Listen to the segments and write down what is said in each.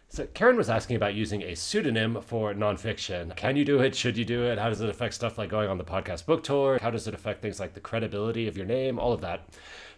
So Karen was asking about using a pseudonym for nonfiction. Can you do it? Should you do it? How does it affect stuff like going on the podcast book tour? How does it affect things like the credibility of your name? All of that.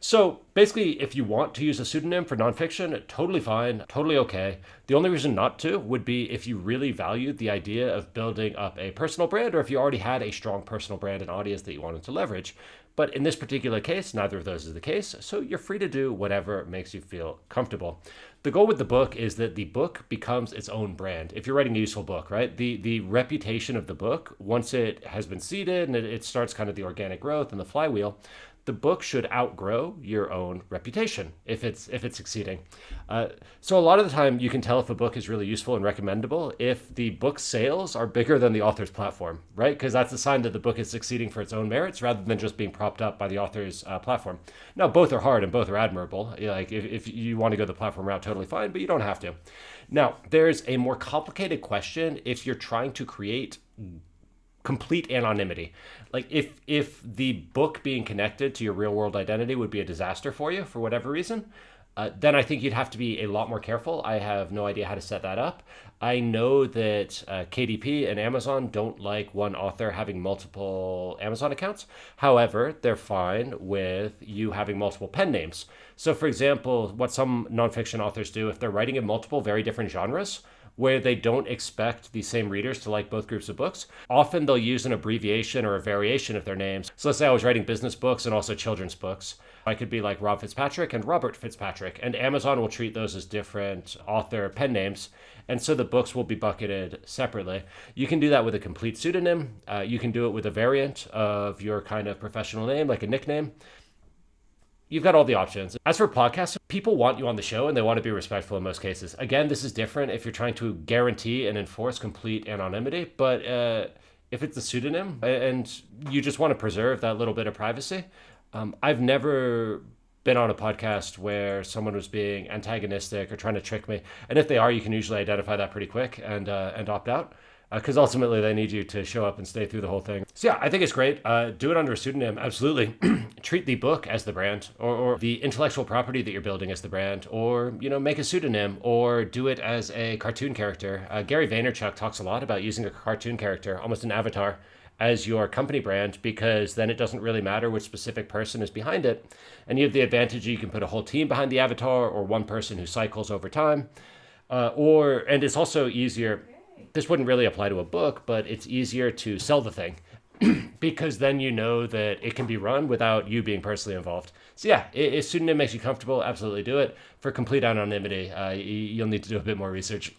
So basically, if you want to use a pseudonym for nonfiction, totally fine, totally okay. The only reason not to would be if you really valued the idea of building up a personal brand, or if you already had a strong personal brand and audience that you wanted to leverage. But in this particular case, neither of those is the case, so you're free to do whatever makes you feel comfortable. The goal with the book is that the book becomes its own brand. If you're writing a useful book, right? The reputation of the book, once it has been seeded and it starts kind of the organic growth and the flywheel, the book should outgrow your own reputation if it's succeeding. So a lot of the time, you can tell if a book is really useful and recommendable if the book sales are bigger than the author's platform, right? Because that's a sign that the book is succeeding for its own merits rather than just being propped up by the author's platform. Now, both are hard and both are admirable. Like if you want to go the platform route, totally fine, but you don't have to. Now, there's a more complicated question if you're trying to create complete anonymity. Like if the book being connected to your real world identity would be a disaster for you for whatever reason, then I think you'd have to be a lot more careful. I have no idea how to set that up. I know that KDP and Amazon don't like one author having multiple Amazon accounts. However, they're fine with you having multiple pen names. So, for example, what some nonfiction authors do, if they're writing in multiple very different genres, where they don't expect the same readers to like both groups of books. Often they'll use an abbreviation or a variation of their names. So let's say I was writing business books and also children's books. I could be like Rob Fitzpatrick and Robert Fitzpatrick, and Amazon will treat those as different author pen names. And so the books will be bucketed separately. You can do that with a complete pseudonym. You can do it with a variant of your kind of professional name, like a nickname. You've got all the options. As for podcasts, people want you on the show and they want to be respectful in most cases. Again, this is different if you're trying to guarantee and enforce complete anonymity, but if it's a pseudonym and you just want to preserve that little bit of privacy, I've never been on a podcast where someone was being antagonistic or trying to trick me. And if they are, you can usually identify that pretty quick and opt out. Because ultimately they need you to show up and stay through the whole thing. So yeah, I think it's great. Do it under a pseudonym, absolutely. Treat the book as the brand, or the intellectual property that you're building as the brand, or make a pseudonym, or do it as a cartoon character. Gary Vaynerchuk talks a lot about using a cartoon character, almost an avatar, as your company brand, because then it doesn't really matter which specific person is behind it. And you have the advantage you can put a whole team behind the avatar or one person who cycles over time. And it's also easier. This wouldn't really apply to a book, but it's easier to sell the thing because then you know that it can be run without you being personally involved. So yeah, if pseudonym makes you comfortable, absolutely do it. For complete anonymity, you'll need to do a bit more research.